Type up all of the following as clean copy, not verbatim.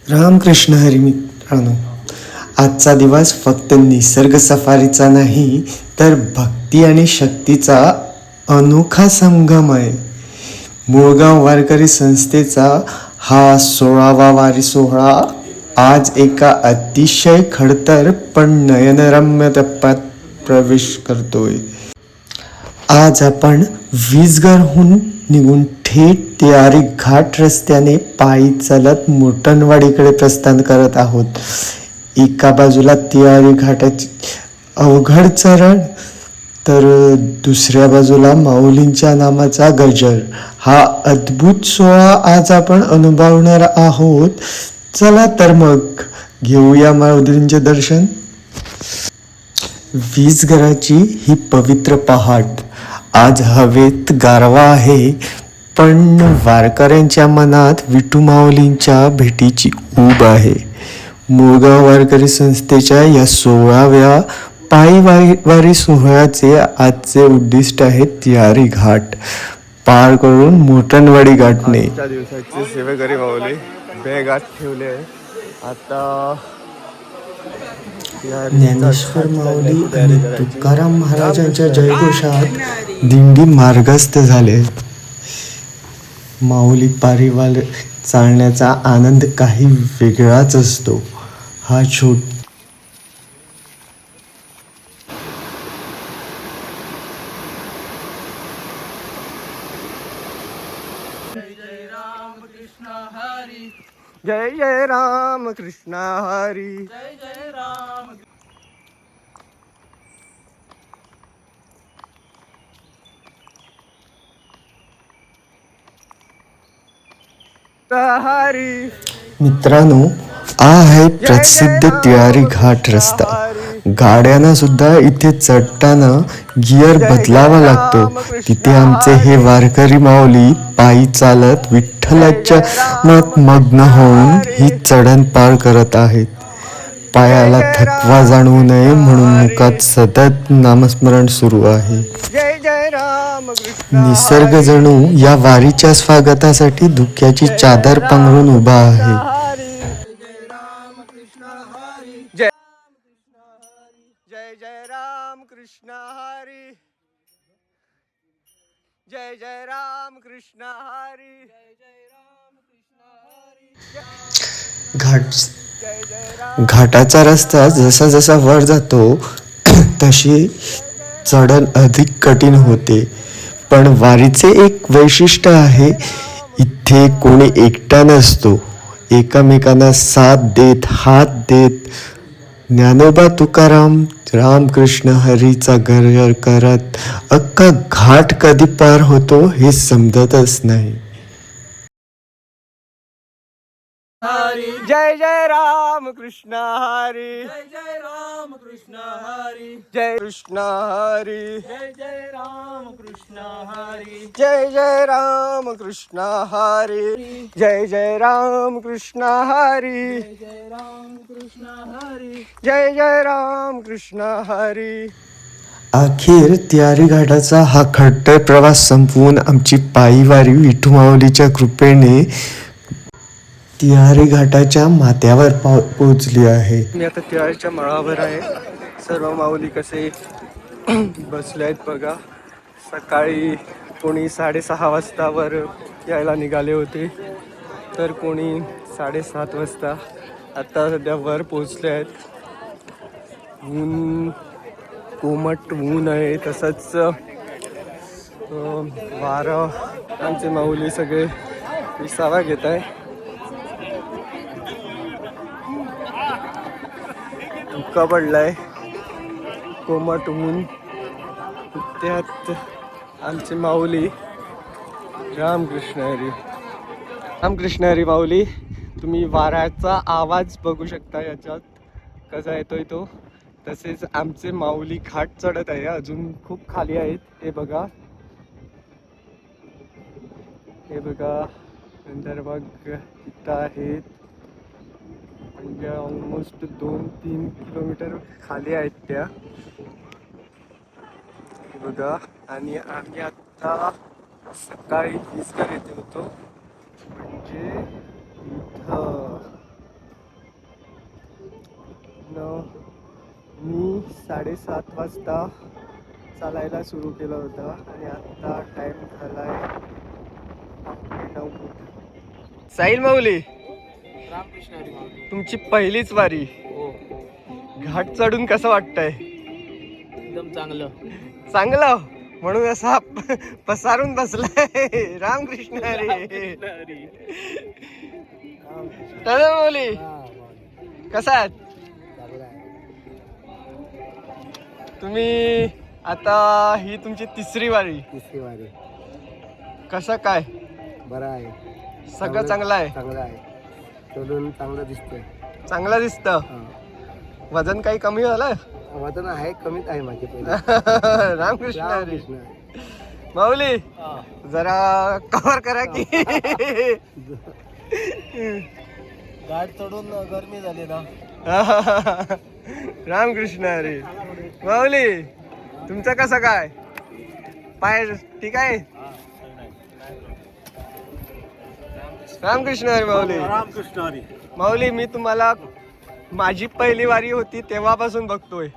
रामकृष्ण हरी मित्रांनो, आजचा दिवस फक्त निसर्ग सफारीचा नाही तर भक्ती आणि शक्तीचा अनोखा संगम आहे. मुळगाव वारकरी संस्थेचा हा 16वा वारी सोहळा आज एका अतिशय खडतर पण नयनरम्य टप्प्यात प्रवेश करतोय. आज आपण वीसगरहून निघून थेट तियारी घाट रस्त्याने पायी चालत मोटणवाडीकडे प्रस्थान करत आहोत. एका बाजूला तियारी घाटाची अवघड चढण तर दुसऱ्या बाजूला माऊलींच्या नामाचा गजर. हा अद्भुत सोहळा आज आपण अनुभवणार आहोत. चला तर मग घेऊया माऊलींचे दर्शन. वीसगराची ही पवित्र पहाट. आज हवेत गारवा आहे, पण वारकऱ्यांच्या मनात विठू माऊलींच्या भेटीची ऊब आहे. मुळगाव वारकरी संस्थेच्या या 16व्या पायी वारी सोहळ्याचे आजचे उद्दिष्ट आहे तियारी घाट पार करून मोटणवाडी गाठणे. आजच्या दिवसाचे सेवेकरी माऊली बेगात ठेवले आहे. आता ज्ञानेश्वर माऊली आणि तुकाराम महाराजांच्या जयघोषात दिंडी मार्गस्थ झाले. माऊली पारीवाल चालण्याचा आनंद काही वेगळाच असतो. हा छोट जय जय राम कृष्ण हरी. जय जय राम. हरी. मित्रांनो, हा आहे प्रसिद्ध तियारी घाट रस्ता. गाड्यांना सुद्धा इथे चढताना गिअर बदलावा लागतो. तिथे आमचे हे वारकरी माऊली पायी चालत विठ्ठलाच्या नामात मग्न होऊन ही चढण पार करत आहेत. पायाला थकवा जाणवू नये म्हणून मुखात सतत नामस्मरण सुरू आहे. जय जय राम कृष्ण. निसर्ग जणू या वारीच्या स्वागतासाठी धुक्याची चादर पांघरून उभा आहे. जय जय राम कृष्ण हरी. जय जय राम कृष्ण हरी. घाटाचा रस्ता जसा जसा वर जातो तशी चढण अधिक कठीण होते. पण वारीचे एक वैशिष्ट्य आहे, इथे कोणी एकटा नसतो. एकमेकांना साथ देत, हात देत ज्ञानोबा तुकाराम रामकृष्ण हरीचा गजर करत अख्खा घाट कधी पार होतो हे समजतच नाही. जय जय राम कृष्ण हरी. जय जय राम कृष्ण हरी. जय कृष्ण हरी. जय जय राम कृष्ण हरी. जय जय राम कृष्ण हरी. जय जय राम कृष्ण हरी. जय राम कृष्ण हरी. जय जय राम कृष्ण हरी. अखेर तियारी घाटाचा हा खडतर प्रवास संपवून आमची पायी वारी विठू माऊलीच्या कृपेने तियारी घाटाच्या माथ्यावर पोहोचली आहे. मी आता तियारीच्या माळावर आहे. सर्व माऊली कसे बसले आहेत बघा. सकाळी कोणी 6:30 वाजता वर यायला निघाले होते, तर कोणी 7:30 वाजता. आता सध्या वर पोचले आहेत. ऊन कोमट ऊन आहे, तसंच वारं. आमचे माऊली सगळे विसावा घेत आहे. धुका पडलाय, कोमट ऊन. त्यात आमचे माऊली रामकृष्ण हरी. रामकृष्ण हरी माऊली. तुम्ही वाऱ्याचा आवाज बघू शकता याच्यात कसा येतोय तो. तसेच आमचे माऊली घाट चढत आहे, अजून खूप खाली आहेत. हे बघा, हे बघा. नंतर मग इथं आहेत, म्हणजे ऑलमोस्ट 2-3 किलोमीटर खाली आहेत त्या. बघा. आणि आम्ही आता सकाळी वीसगर येथे होतो, म्हणजे इथं 7:30 वाजता चालायला सुरू केलं होतं आणि आता टाइम झालाय 9:30. साहिल माऊली, रामकृष्ण हरी माऊली. तुमची पहिलीच वारी, हो, घाट चढून कसं वाटतंय? एकदम चांगलं. चांगलं म्हणून असा पसारून बसलाय. रामकृष्ण हरी. हरी. दादा माऊली कसा आहात तुम्ही? आता ही तुमची तिसरी वारी, कसं काय? बरं आहे, सगळं चांगलं आहे? चांगलं आहे, चढून चांगलं दिसतंय. चांगलं दिसतं. वजन काही कमी झालं? वजन आहे, कमीच आहे माझे पहिले. रामकृष्ण हरी. कृष्ण. माऊली जरा कव्हर करा की. गाड चढून गरमी झाली ना. रामकृष्ण हरी. माऊली तुमचं कसं काय? पाय ठीक आहे? रामकृष्ण हरी. माऊली रामकृष्ण हरी. माऊली मी तुम्हाला माझी पहिली वारी होती तेव्हापासून बघतोय.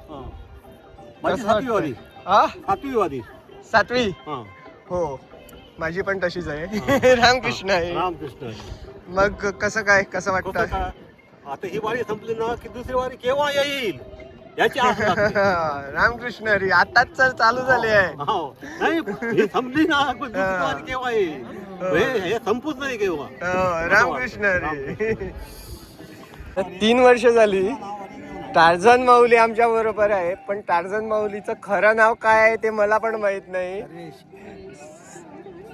माझी कसं सातवी वारी. वाटतंय? हा, सातवी वारी. 7वी? हा. हो, माझी पण तशीच आहे. रामकृष्ण हरी. रामकृष्ण हरी. मग कसं काय, कसं वाटतं? आता ही वारी संपली ना की दुसरी वारी केव्हा येईल याची आस लागते. रामकृष्ण हरी. आताच तर चालू झाले आहे. हो. नाही, ही संपली ना की दुसरी वारी केव्हा येईल, हे संपूच नाही केव्हा. रामकृष्ण हरी. 3 वर्ष झाली टार्झन माऊली आमच्या बरोबर आहे, पण टार्झन माऊलीचं खरं नाव काय आहे ते मला पण माहित नाही.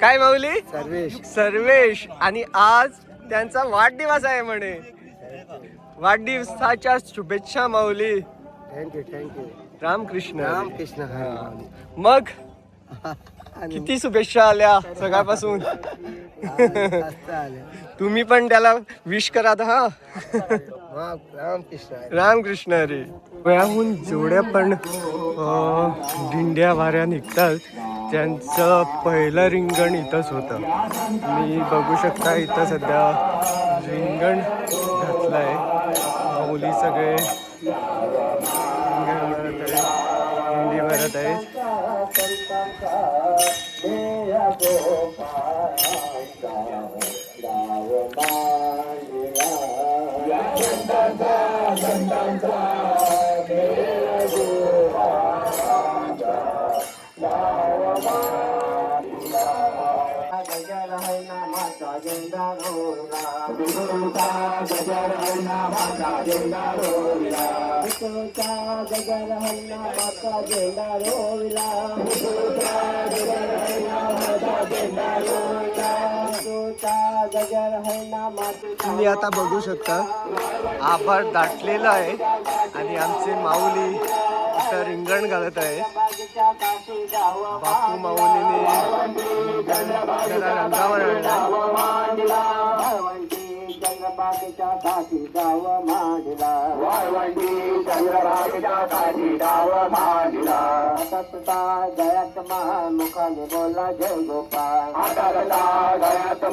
काय माऊली? सर्वेश. सर्वेश. आणि आज त्यांचा वाढदिवस आहे म्हणे. वाढदिवसाच्या शुभेच्छा माऊली. Thank you thank you. रामकृष्ण हरी. रामकृष्ण हरी. मग किती शुभेच्छा आल्या सकाळपासून. तुम्ही पण त्याला विश करा. हा, रामकृष्ण हरी. रामकृष्ण हरी. वयाहून जेवढ्या पण दिंड्या वाऱ्या निघतात त्यांचं पहिलं रिंगण इथंच होतं. मी बघू शकता इथं सध्या रिंगण घातलंय. मुली सगळे रिंगण भरत आहेत, दिंडी भरत आहेत. तुम्ही आता बघू शकता आभार दाटलेला आहे आणि आमचे माऊली इथं रिंगण घालत आहे. बापू माऊलीने रिंगण जरा रंगावर गयात मुखाने बोला जय गोपाळ. मुखाने बोला जय गोपाळ. गयात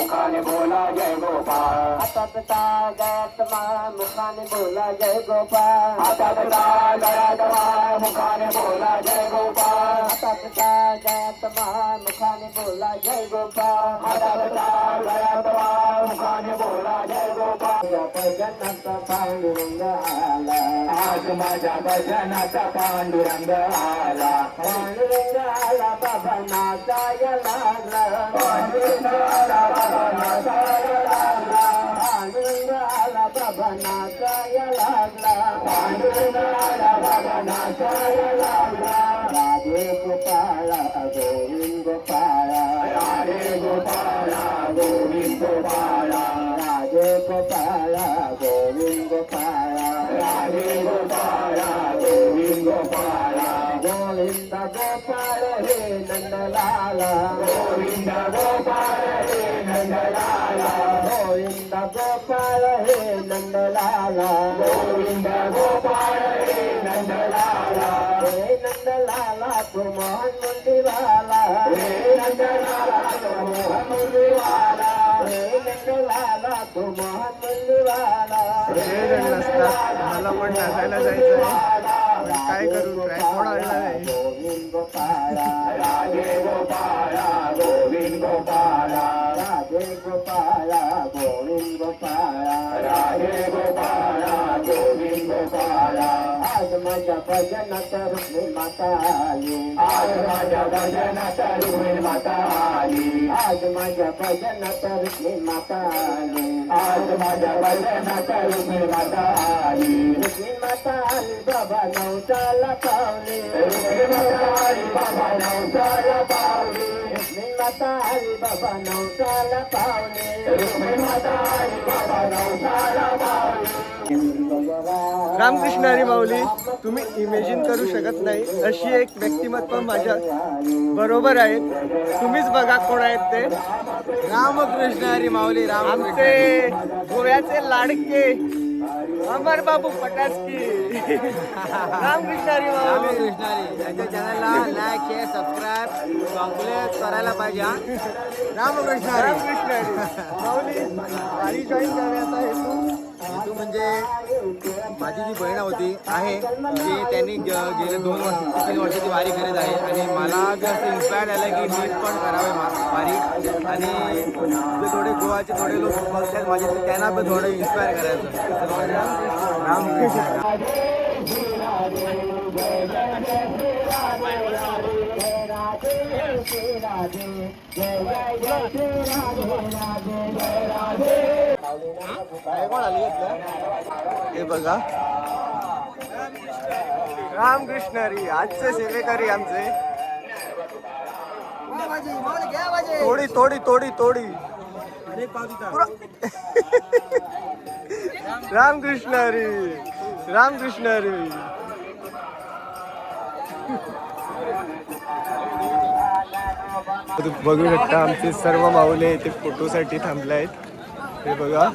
मुखाने बोला जय गोपाळ. मुखाने बोला जय गोपाळ. गयात मुखाने बोला जय गोपाळ. मुखाने बोला जय गोपाळ. भजनाचा पांडुरंग आला. आज माझ्या भजनाचा पांडुरंग आला. पांडुरंग आला बाबा नाचाया लागला. पांडुरंग आला बाबा नाचाया लागला. पांडुरंग आला बाबा नाचाया लागला. पांडुरंग आला बाबा नाचाया लागला. राधे गोपाळा गोविंद गोपाळा. राधे गोपाळा गोविंद गोपाळा. राधे गोपाळा गोविंद गोपाळा. राधे गोपाळा गोविंद गोपाळा. गोविंद गोपाळ हे नंदलाला. गोविंद गोपाळ हे नंदलाला. गोविंद गोपाळ हे नंदलाला. गोविंद गोपाळ हे नंदलाला. हे नंदलाला तू मोहन मंदिराला. हे नंदलाला तू मोहन मंदिराला. हे नंदलाला तू मोहन मंदिराला. सगळेजण नसतात. मला पण नाचायला जायचं आहे, पण काय करू ट्राय कोण आणला नाही. गोविंद गोपाळा राधे गोपाळा गोविंद गोपाळा राधे गोपाळा गोविंद गोपाळा राधे गोपाळा गोविंद गोपाळा आज माझ्या भजनात रुक्मिणी माता आली आज माझ्या भजनात रुक्मिणी माता आली आज माझ्या भजनात रुक्मिणी माता आली आज माझ्या भजनात रुक्मिणी माता आली रुक्मिणी माता आली बाबा नवसाला पावली रुक्मिणी माता आली बाबा नवसाला पावली रुक्मिणी माता आली बाबा नवसाला पावली रुक्मिणी माता आली बाबा नवसाला पावली. रामकृष्ण हरी माऊली, तुम्ही इमेजिन करू शकत नाही अशी एक व्यक्तिमत्व माझ्या बरोबर आहेत. तुम्हीच बघा कोण आहेत ते. रामकृष्ण हरी माऊली. आमचे गोव्याचे लाडके अमर बाबू पटासकी. रामकृष्ण हरी माऊली. त्यांच्या चॅनलला लाईक शेअर सबस्क्राईब कॉम्प्लेट करायला पाहिजे हा. रामकृष्ण हरी. रामकृष्ण हरी माऊली. वारी जॉईन करण्याचा हेतू हेतू म्हणजे माझी जी बहीण होती आहे ती त्यांनी गेले 2 वर्ष 3 वर्षाची वारी करत आहे आणि मला असं इन्स्पायर झालं की मी पण करावे वारी आणि जे थोडे गोवाचे थोडे लोक बघतात माझे त्यांना पण थोडं इन्स्पायर करायचं. रामकृष्ण. हे बघा रामकृष्ण हरी आजचे सेवेकरी आमचे. तोडी तोडी तोडी तोडी. रामकृष्ण हरी. रामकृष्ण हरी. बघू शकता आमचे सर्व माऊले इथे फोटोसाठी थांबले आहेत. हे बघा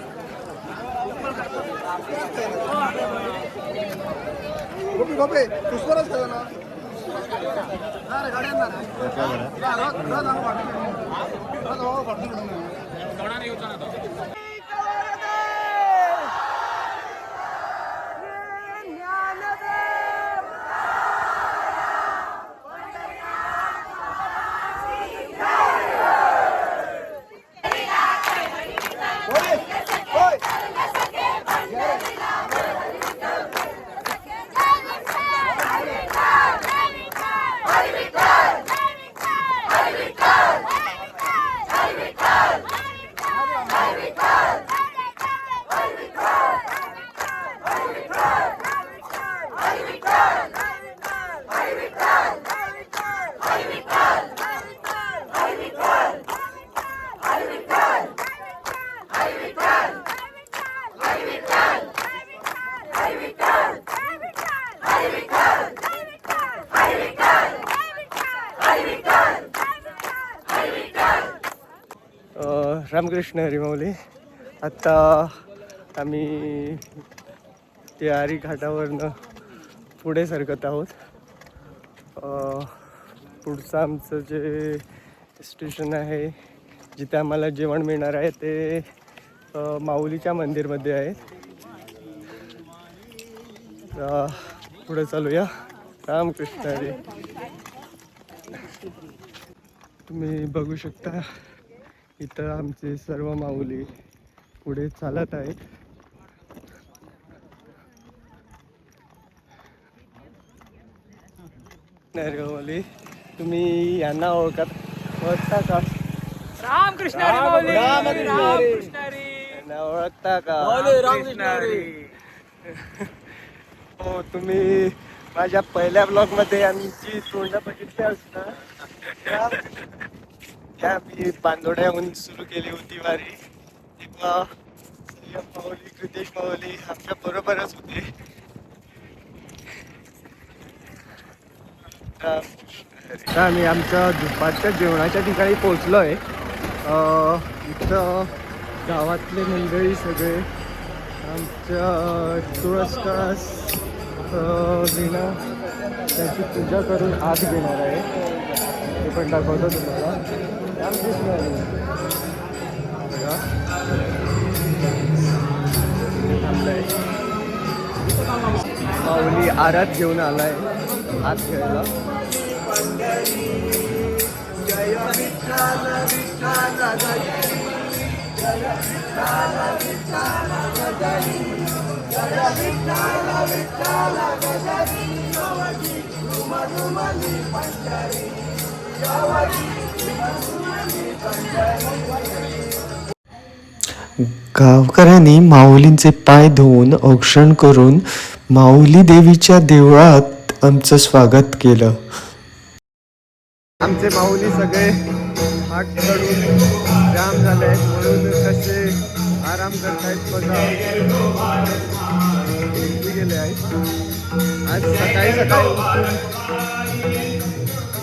रामकृष्ण हरी माऊली. आत्ता आम्ही तिहारी घाटावरनं पुढे सरकत आहोत. पुढचं आमचं जे स्टेशन आहे जिथे आम्हाला जेवण मिळणार आहे ते माऊलीच्या मंदिरमध्ये आहे. पुढे चालूया. रामकृष्ण हरी. तुम्ही बघू शकता इथं आमचे सर्व माऊली पुढे चालत आहेत. माऊली तुम्ही यांना ओळखता का? रामकृष्ण हरी माऊली. रामकृष्ण हरी. यांना ओळखता का? रामकृष्ण हरी. हो, तुम्ही माझ्या पहिल्या ब्लॉग मध्ये आमची तोंड बघितली असणार. त्या मी बांदोड्याहून सुरू केली होती वारी तेव्हा संयम माऊली कृतेश माऊली आमच्या बरोबरच होते. आता आम्ही आमच्या दुपारच्या जेवणाच्या ठिकाणी पोहोचलो आहे. इथं गावातले मंडळी सगळे आमच्या तुळसकास विना त्याची पूजा करून आत घेणार आहे. ते पण दाखवतो तुम्हाला. रामकृष्ण हरी. बघा थांबलंय. माऊली आरात घेऊन आलाय आत घ्यायला. गावकऱ्यांनी माऊलींचे पाय धुवून औक्षण करून माऊली देवीच्या देवळात आमचं स्वागत केलं. आमचे माऊली सगळे हात चढून जाम झाले आहेत म्हणून कसे आराम करतायत बघा. गेले आहेत आज सकाळी सकाळी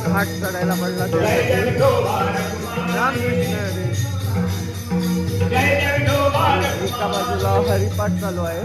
घाट चढायला पडला त्यासाठी. रामकृष्ण हरी. एका बाजूला हरिपाठ चालू आहे.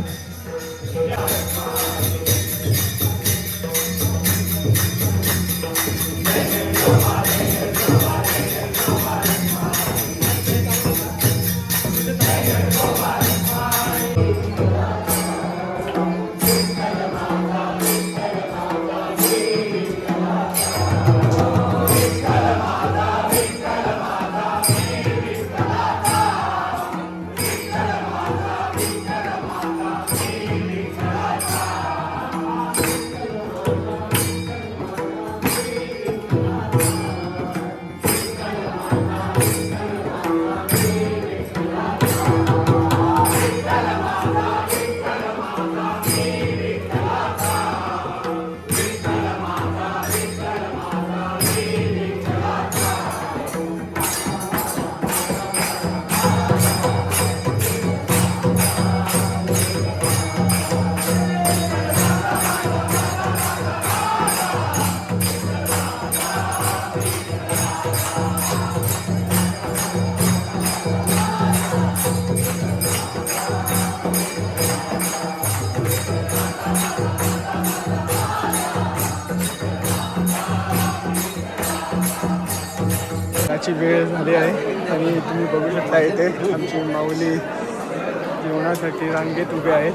ची वेळ झाली आहे आणि तुम्ही बघू शकता इथे आमची माऊली जेवणासाठी रांगेत उभे आहेत.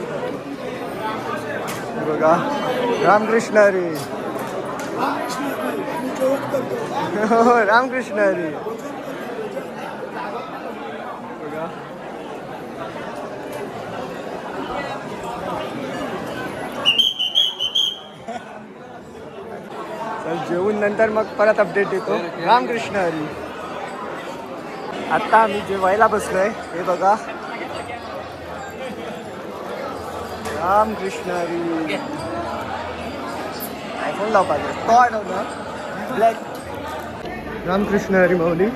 बघा रामकृष्ण हरी. हो रामकृष्ण हरी. बघा जेवून नंतर मग परत अपडेट देतो. रामकृष्ण हरी. आता आम्ही जेवायला बसलोय. हे बघा रामकृष्ण हरी. आयफोन लाव ब्लॅक. रामकृष्ण हरी माऊली.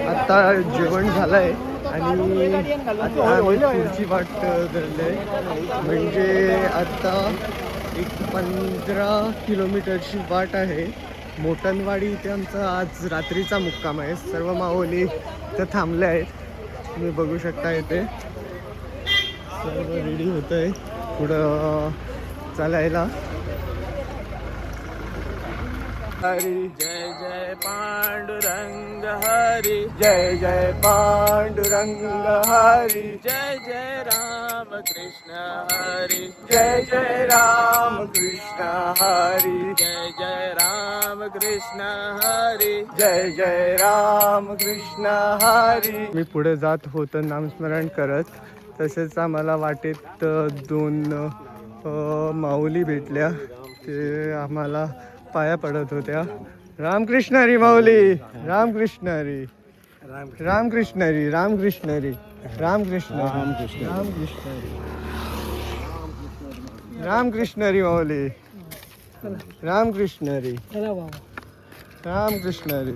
आता जेवण झालंय आणि आता आम्ही पुढची वाट धरली म्हणजे आता एक 15 किलोमीटरची वाट आहे. मोटनवाडी इथे आमचा आज रात्रीचा मुक्काम आहे. सर्व माऊली तर थांबले आहेत. तुम्ही बघू शकता इथे सर्व रेडी होत आहे पुढं चालायला. हरी जय जय पांडुरंग हरी. जय जय पांडुरंग हरी. जय जय राम कृष्ण हरी. जय जय राम कृष्ण हरी. जय जय राम कृष्ण हरी. जय जय राम कृष्ण हरी. मी पुढे जात होतो नामस्मरण करत. तसेच आम्हाला वाटेत 2 माऊली भेटल्या. ते आम्हाला पाया पडत होत्या. रामकृष्ण हरी माऊली. रामकृष्ण हरी. रामकृष्ण हरी. रामकृष्ण हरी. रामकृष्ण रामकृष्ण रामकृष्ण हरी. रामकृष्ण हरी माऊली. रामकृष्ण हरी. रामकृष्ण हरी.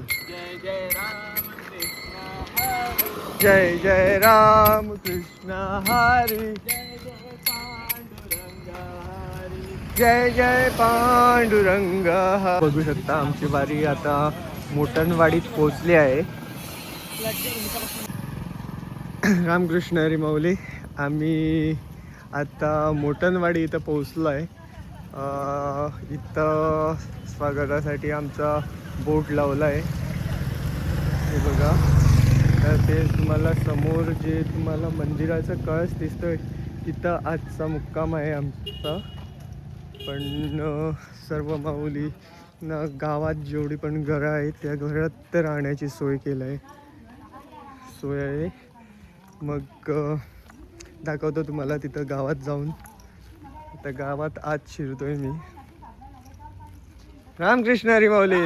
जय जय राम कृष्ण हरी. जय जय पांडुरंग. बघू शकता आमची वारी आता मोटनवाडीत पोहोचली आहे. रामकृष्ण हरी माऊली. आम्ही आता मोटनवाडी इथं पोहोचलो आहे. इथं स्वागतासाठी आमचा बोट लावला आहे. हे बघा. तर ते तुम्हाला समोर जे तुम्हाला मंदिराचं कळस दिसतोय तिथं आजचा मुक्काम आहे आमचा. पण सर्व माऊली ना गावात जेवढी पण घरं आहेत त्या घरात राहण्याची सोय आहे. मग दाखवतो तुम्हाला तिथं गावात जाऊन. आता गावात आत शिरतोय मी. रामकृष्ण हरी माऊली.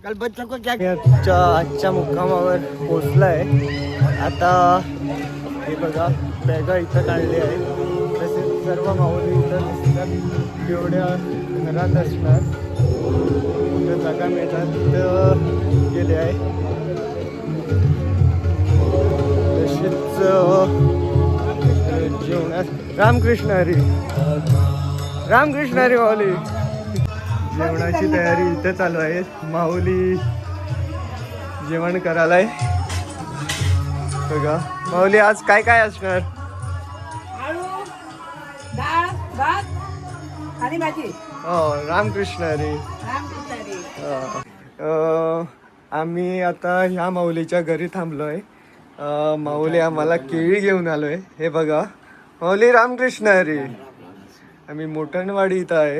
आजच्या मुक्कामावर पोचलाय. आता हे बघा बॅगा इथं काढले आहेत. तसेच सर्व माऊली इथं दिसतात. एवढ्या घरात असणार इथं जागा मिळतात तिथं गेले आहे. तसेच जेवणात रामकृष्ण हरी माऊली. जेवणाची तयारी इथे चालू आहे. माऊली जेवण करायलाय. बघा माऊली आज काय काय असणार? आळू, डाळ, भात आणि भाजी. हो रामकृष्ण हरी. आम्ही आता ह्या माऊलीच्या घरी थांबलोय. माऊली आम्हाला केळी घेऊन आलोय. हे बघा माऊली रामकृष्ण हरी. आम्ही मोठणवाडी इथं आहे.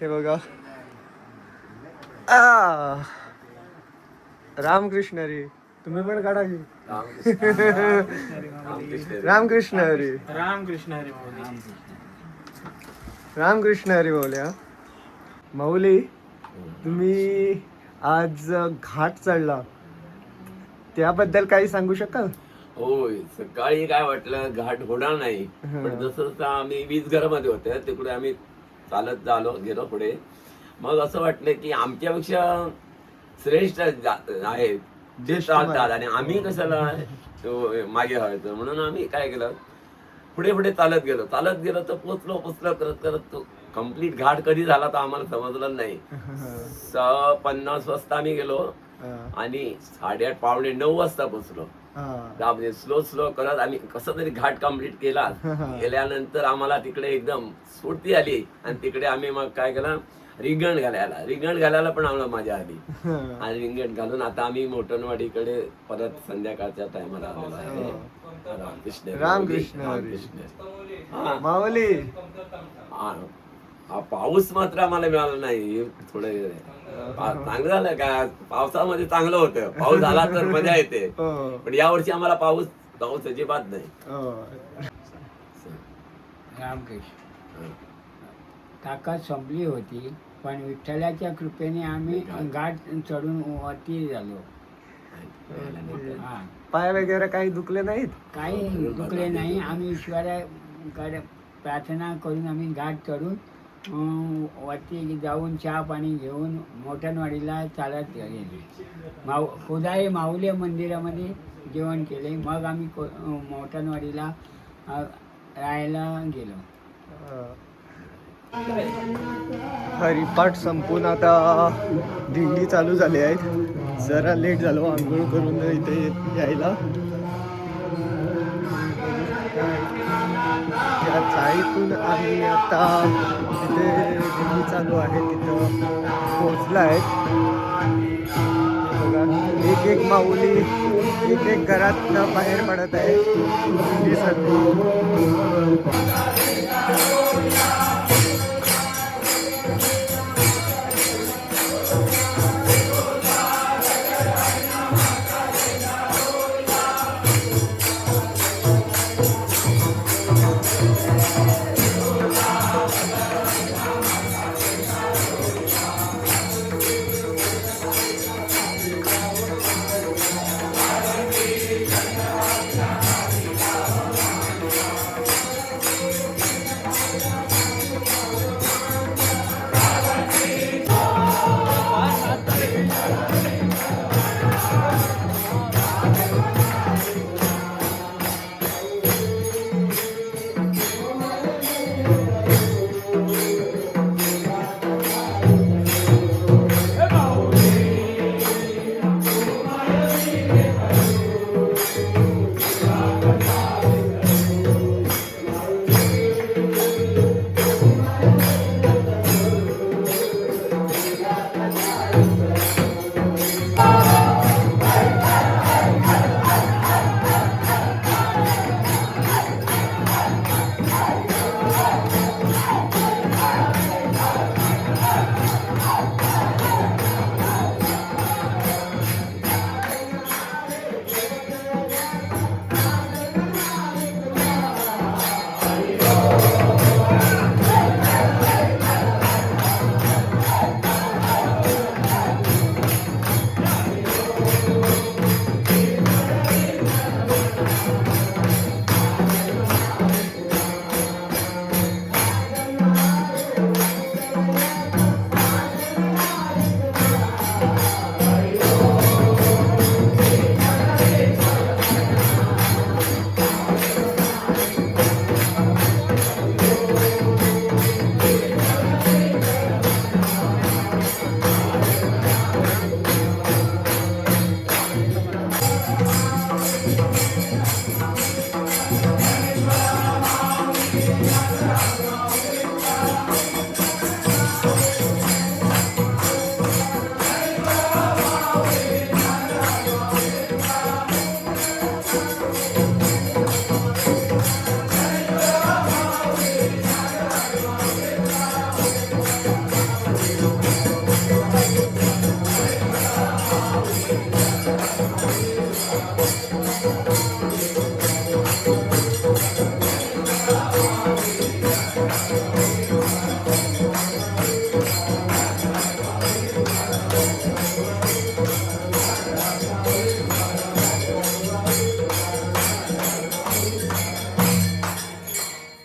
हे बघा रामकृष्ण हरी. तुम्ही पण काढा की. रामकृष्ण हरी. रामकृष्ण हरी माऊली. माऊली तुम्ही आज घाट चढला त्याबद्दल काही सांगू शकाल? होय, सकाळी काय वाटलं घाट होणार नाही, पण जसं जसं आम्ही 20 घरामध्ये होते तिकडे आम्ही चालत गेलो पुढे. मग असं वाटलं की आमच्यापेक्षा श्रेष्ठ आहेत जे चालतात आणि आम्ही कशाला मागे व्हायचं. म्हणून आम्ही काय केलं पुढे पुढे चालत गेलो तर पोचलो करत करत तो कम्प्लीट घाट कधी झाला तर आम्हाला समजलं नाही. 6:50 वाजता आम्ही गेलो आणि 8:30 पावणे 9 वाजता पोचलो. म्हणजे स्लो करत आम्ही कसं तरी घाट कम्प्लीट केला. गेल्यानंतर आम्हाला तिकडे एकदम स्फूर्ती आली आणि तिकडे आम्ही मग काय केलं रिंगण घालायला पण आम्हाला मजा आली. आणि रिंगण घालून आता आम्ही मोठणवाडीकडे परत संध्याकाळच्या टायमाला आलेलो आहे. रामकृष्ण माऊली. हा पाऊस मात्र आम्हाला मिळाला नाही. थोडं चांगलं झालं का पावसामध्ये चांगलं होतं. पाऊस झाला तर मजा येते, पण यावर्षी आम्हाला पाऊस अजिबात नाही. रामकृष्ण ताकद संपली होती, पण विठ्ठलाच्या कृपेने आम्ही घाट चढून वरती झालो. पाय वगैरे काही दुखले नाहीत? काही दुखले नाही. आम्ही ईश्वराकडे प्रार्थना करून आम्ही घाट चढून वरती जाऊन चहा पाणी घेऊन मोठणवाडीला चालत गेले. खोदाई माऊली मंदिरामध्ये जेवण केले. मग आम्ही मोठणवाडीला राहायला गेलो. हरिपाठ संपून आता दिंडी चालू झाली आहे. जरा लेट झालो आंघोळ करून इथे यायला. त्या चाळीतून आम्ही आता तिथे दिंडी चालू आहे तिथं पोचला आहे. बघा एक माऊली एक घरातनं बाहेर पडत आहे दिंडीसाठी.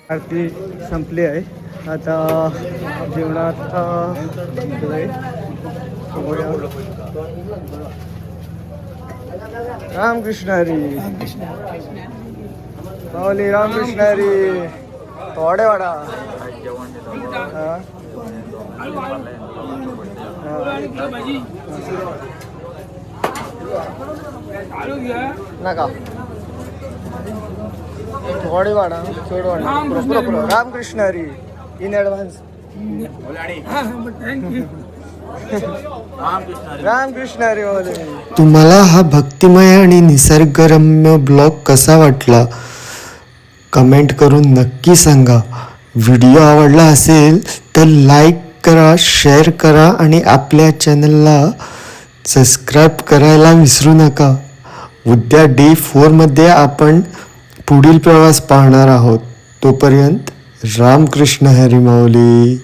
आरती संपली आहे. आता जेवणात रामकृष्ण हरी. माऊली रामकृष्ण हरी. थोडे वाडा नका थोडे वाडा चोड वाडा. Ramkrishna Hari in advance. रामकृष्ण हरी माऊली. तुम्हाला हा भक्तिमय आणि निसर्गरम्य ब्लॉग कसा वाटला कमेंट करून नक्की सांगा. व्हिडिओ आवडला असेल तर लाईक करा, शेअर करा आणि आपल्या चॅनलला सबस्क्राईब करायला विसरू नका. उद्या डे 4 मध्ये आपण पुढील प्रवास पाहणार आहोत. तोपर्यंत रामकृष्ण हरी माऊली.